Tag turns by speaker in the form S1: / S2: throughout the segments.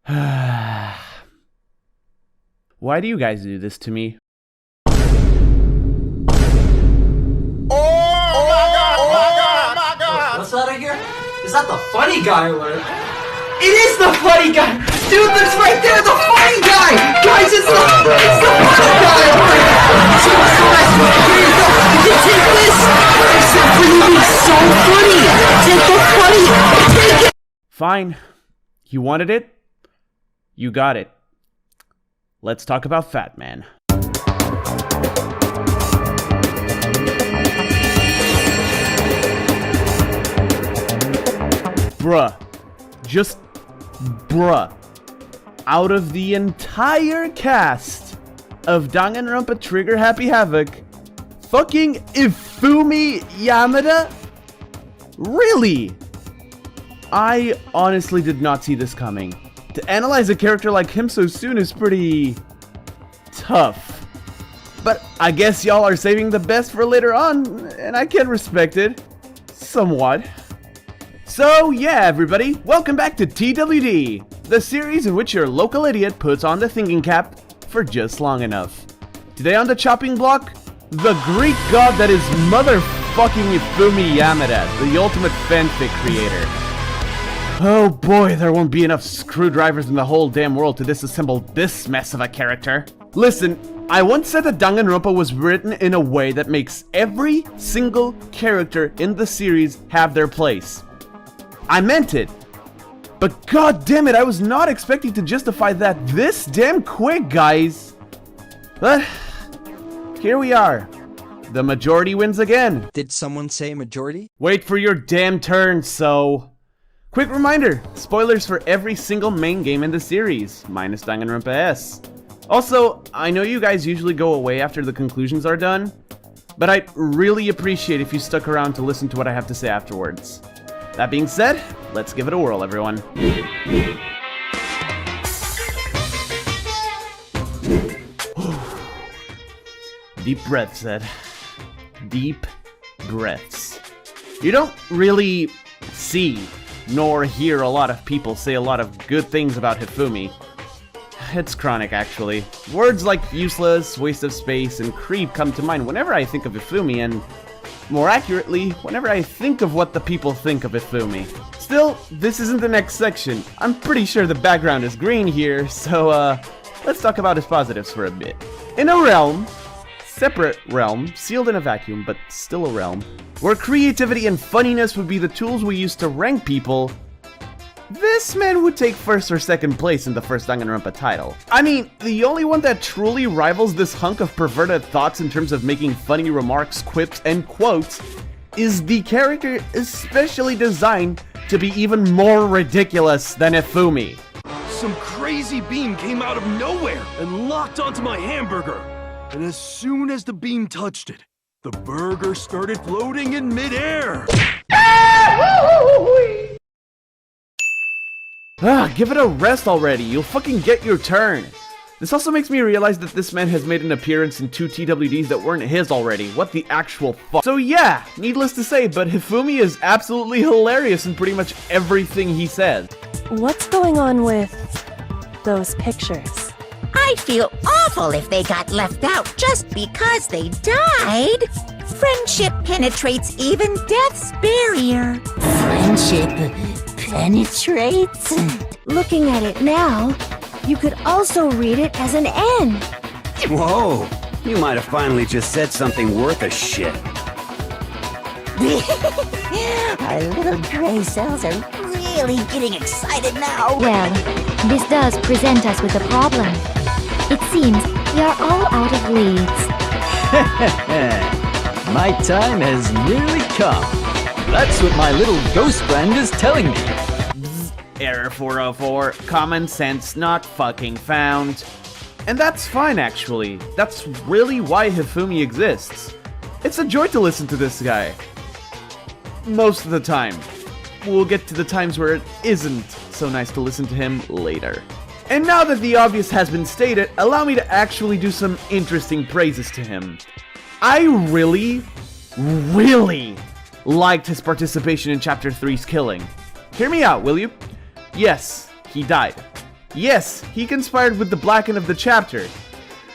S1: Why do you guys do this to me?
S2: What's that I hear? Is that the funny guy or what? It is the funny guy! Dude, that's right there, the funny guy! Guys, it's the funny guy! Here you go! You can take this! Except for you being so funny! Take the funny! Take it!
S1: Fine. You wanted it? You got it. Let's talk about Fat Man. Bruh. Just bruh. Out of the entire cast of Danganronpa Trigger Happy Havoc, fucking Hifumi Yamada? Really? I honestly did not see this coming. To analyze a character like him so soon is pretty tough. But I guess y'all are saving the best for later on, and I can respect it. Somewhat. So yeah, everybody, welcome back to TWD, the series in which your local idiot puts on the thinking cap for just long enough. Today on the chopping block, the Greek god that is motherfucking Hifumi Yamada, the ultimate fanfic creator. Oh boy, there won't be enough screwdrivers in the whole damn world to disassemble this mess of a character. Listen, I once said that Danganronpa was written in a way that makes every single character in the series have their place. I meant it. But god damn it, I was not expecting to justify that this damn quick, guys. But here we are. The majority wins again.
S3: Did someone say majority?
S1: Wait for your damn turn, so... Quick reminder, spoilers for every single main game in the series, minus Danganronpa S. Also, I know you guys usually go away after the conclusions are done, but I'd really appreciate if you stuck around to listen to what I have to say afterwards. That being said, let's give it a whirl, everyone. Deep breaths, Ed. Deep breaths. You don't really see nor hear a lot of people say a lot of good things about Hifumi. It's chronic, actually. Words like useless, waste of space, and creep come to mind whenever I think of Hifumi, and more accurately, whenever I think of what the people think of Hifumi. Still, this isn't the next section. I'm pretty sure the background is green here, so let's talk about his positives for a bit. In a realm, separate realm, sealed in a vacuum, but still a realm, where creativity and funniness would be the tools we use to rank people, this man would take first or second place in the first Danganronpa title. I mean, the only one that truly rivals this hunk of perverted thoughts in terms of making funny remarks, quips, and quotes is the character especially designed to be even more ridiculous than Hifumi.
S4: Some crazy beam came out of nowhere and locked onto my hamburger. And as soon as the beam touched it, the burger started floating in midair.
S1: Give it a rest already, you'll fucking get your turn. This also makes me realize that this man has made an appearance in 2 TWDs that weren't his already. What the actual fuck? So yeah, needless to say, but Hifumi is absolutely hilarious in pretty much everything he says.
S5: What's going on with those pictures?
S6: I'd feel awful if they got left out just because they died. Friendship penetrates even death's barrier. Friendship penetrates?
S5: Looking at it now, you could also read it as an N.
S7: Whoa, you might have finally just said something worth a shit.
S6: Our little gray cells are really getting excited now.
S8: Well, this does present us with a problem. It seems we are all out of leads.
S9: My time has nearly come. That's what my little ghost friend is telling me.
S1: Error 404, common sense not fucking found. And that's fine, actually. That's really why Hifumi exists. It's a joy to listen to this guy. Most of the time. We'll get to the times where it isn't so nice to listen to him later. And now that the obvious has been stated, allow me to actually do some interesting praises to him. I really liked his participation in Chapter 3's killing. Hear me out, will you? Yes, he died. Yes, he conspired with the Blacken of the chapter.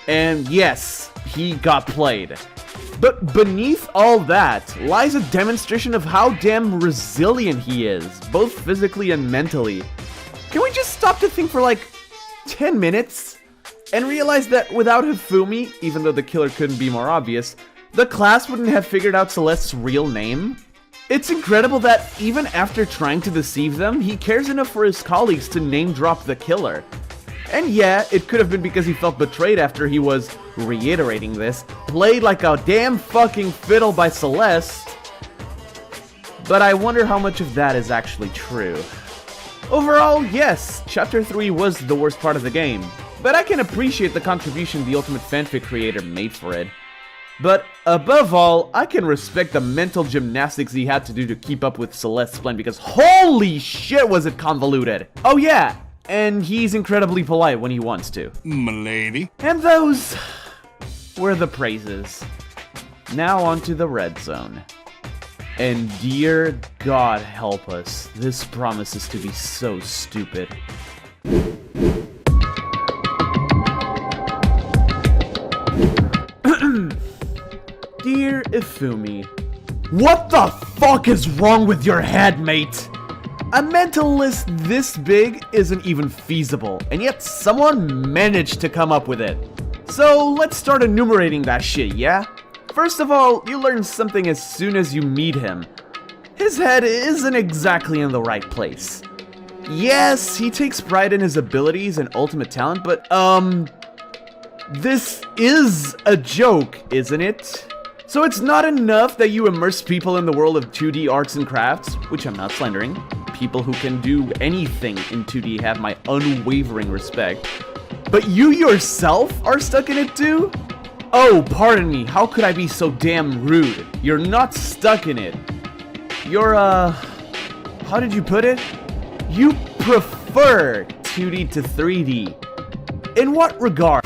S1: And yes, he got played. But beneath all that lies a demonstration of how damn resilient he is, both physically and mentally. Can we just stop to think for like 10 minutes and realize that without Hifumi, even though the killer couldn't be more obvious, the class wouldn't have figured out Celeste's real name? It's incredible that even after trying to deceive them, he cares enough for his colleagues to name drop the killer. And yeah, it could have been because he felt betrayed after he was, reiterating this, played like a damn fucking fiddle by Celeste. But I wonder how much of that is actually true. Overall, yes, Chapter 3 was the worst part of the game, but I can appreciate the contribution the Ultimate Fanfic creator made for it. But above all, I can respect the mental gymnastics he had to do to keep up with Celeste's plan because holy shit was it convoluted! Oh yeah! And he's incredibly polite when he wants to.
S4: M'lady.
S1: And those were the praises. Now onto the red zone. And dear God help us, this promises to be so stupid. Dear Hifumi, what the fuck is wrong with your head, mate? A mental list this big isn't even feasible, and yet someone managed to come up with it. So let's start enumerating that shit, yeah? First of all, you learn something as soon as you meet him. His head isn't exactly in the right place. Yes, he takes pride in his abilities and ultimate talent, but this is a joke, isn't it? So it's not enough that you immerse people in the world of 2D arts and crafts, which I'm not slandering. People who can do anything in 2D have my unwavering respect. But you yourself are stuck in it too? Oh, pardon me, how could I be so damn rude? You're not stuck in it. You're, how did you put it? You prefer 2D to 3D. In what regard?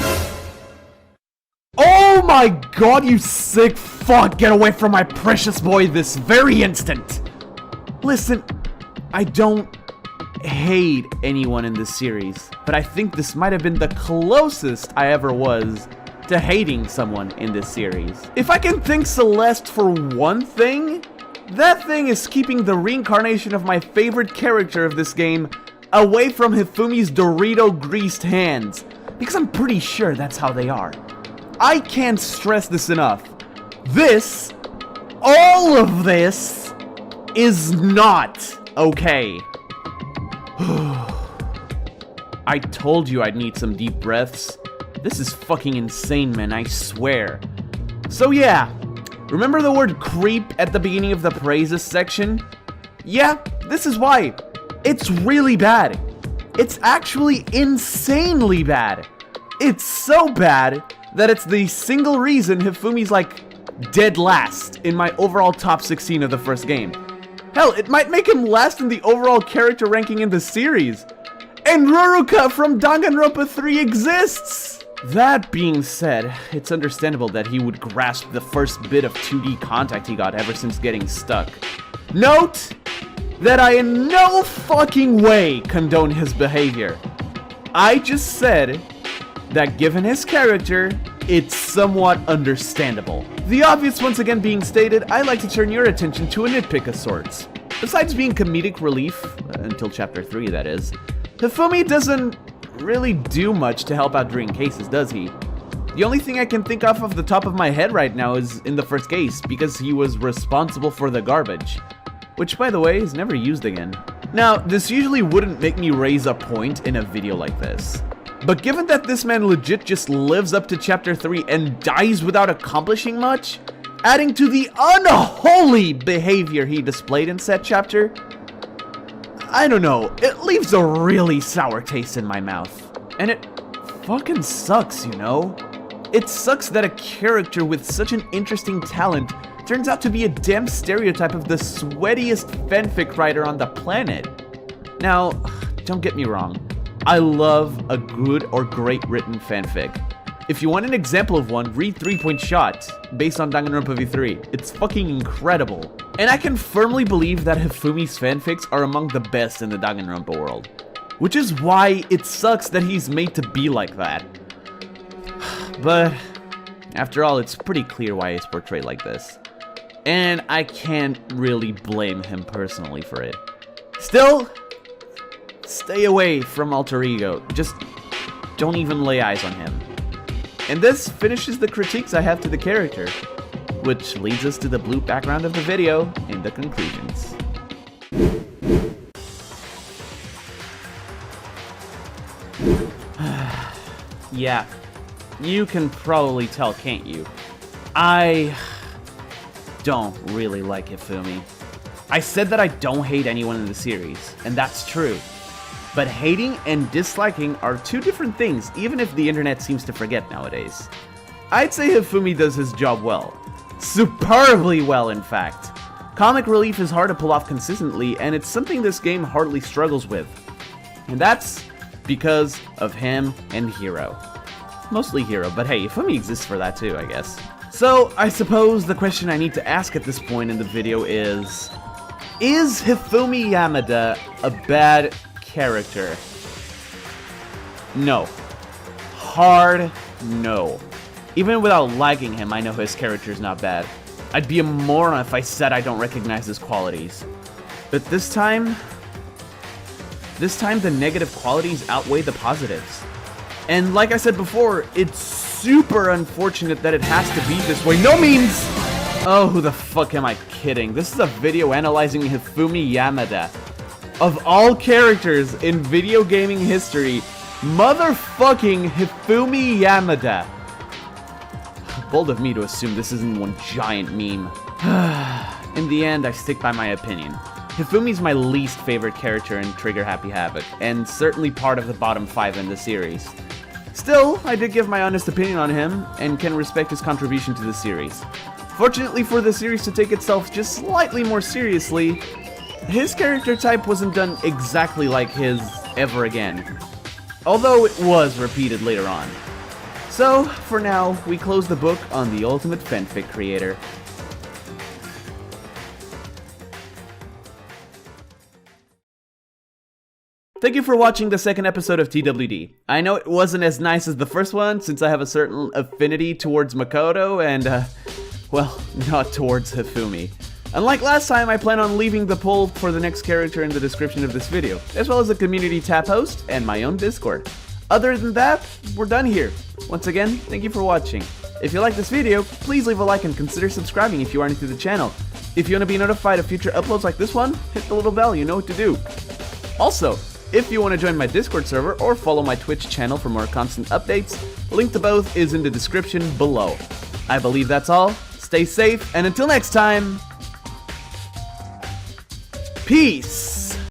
S1: Oh my god, you sick fuck! Get away from my precious boy this very instant! Listen, I don't hate anyone in this series, but I think this might have been the closest I ever was to hating someone in this series. If I can thank Celeste for one thing, that thing is keeping the reincarnation of my favorite character of this game away from Hifumi's Dorito-greased hands, because I'm pretty sure that's how they are. I can't stress this enough. This, all of this, is not okay. I told you I'd need some deep breaths. This is fucking insane, man, I swear. So yeah, remember the word creep at the beginning of the praises section? Yeah, this is why. It's really bad. It's actually insanely bad. It's so bad that it's the single reason Hifumi's like dead last in my overall top 16 of the first game. Hell, it might make him last in the overall character ranking in the series. And Ruruka from Danganronpa 3 exists! That being said, it's understandable that he would grasp the first bit of 2D contact he got ever since getting stuck. Note that I in no fucking way condone his behavior. I just said that given his character, it's somewhat understandable. The obvious once again being stated, I like to turn your attention to a nitpick of sorts. Besides being comedic relief, until chapter 3 that is, Hifumi doesn't really do much to help out during cases, does he? The only thing I can think of the top of my head right now is in the first case, because he was responsible for the garbage. Which, by the way, is never used again. Now, this usually wouldn't make me raise a point in a video like this. But given that this man legit just lives up to chapter 3 and dies without accomplishing much, adding to the unholy behavior he displayed in said chapter, I don't know, it leaves a really sour taste in my mouth. And it fucking sucks, you know? It sucks that a character with such an interesting talent turns out to be a damn stereotype of the sweatiest fanfic writer on the planet. Now, don't get me wrong. I love a good or great written fanfic. If you want an example of one, read 3 Point Shot, based on Danganronpa V3. It's fucking incredible. And I can firmly believe that Hifumi's fanfics are among the best in the Danganronpa world. which is why it sucks that he's made to be like that. But after all, it's pretty clear why he's portrayed like this, and I can't really blame him personally for it. Still, stay away from Alter Ego. Just don't even lay eyes on him. And this finishes the critiques I have to the character, which leads us to the blue background of the video and the conclusions. Yeah, you can probably tell, can't you? I don't really like Hifumi. I said that I don't hate anyone in the series, and that's true. But hating and disliking are two different things, even if the internet seems to forget nowadays. I'd say Hifumi does his job well. Superbly well, in fact. Comic relief is hard to pull off consistently, and it's something this game hardly struggles with. And that's because of him and Hiro. Mostly Hiro, but hey, Hifumi exists for that too, I guess. So, I suppose the question I need to ask at this point in the video is Hifumi Yamada a bad character? No. Hard no. Even without liking him, I know his character is not bad. I'd be a moron if I said I don't recognize his qualities. But this time the negative qualities outweigh the positives. And like I said before, it's super unfortunate that it has to be this way. No means... Oh, who the fuck am I kidding? This is a video analyzing Hifumi Yamada. Of all characters in video gaming history, motherfucking Hifumi Yamada. Bold of me to assume this isn't one giant meme. In the end, I stick by my opinion. Hifumi's my least favorite character in Trigger Happy Havoc, and certainly part of the bottom 5 in the series. Still, I did give my honest opinion on him, and can respect his contribution to the series. Fortunately for the series to take itself just slightly more seriously, his character type wasn't done exactly like his ever again, although it was repeated later on. So, for now, we close the book on the ultimate fanfic creator. Thank you for watching the second episode of TWD. I know it wasn't as nice as the first one, since I have a certain affinity towards Makoto and, well, not towards Hifumi. Unlike last time, I plan on leaving the poll for the next character in the description of this video, as well as a community tab host and my own Discord. Other than that, we're done here. Once again, thank you for watching. If you like this video, please leave a like and consider subscribing if you are new to the channel. If you want to be notified of future uploads like this one, hit the little bell, you know what to do. Also, if you want to join my Discord server or follow my Twitch channel for more constant updates, link to both is in the description below. I believe that's all. Stay safe, and until next time, peace!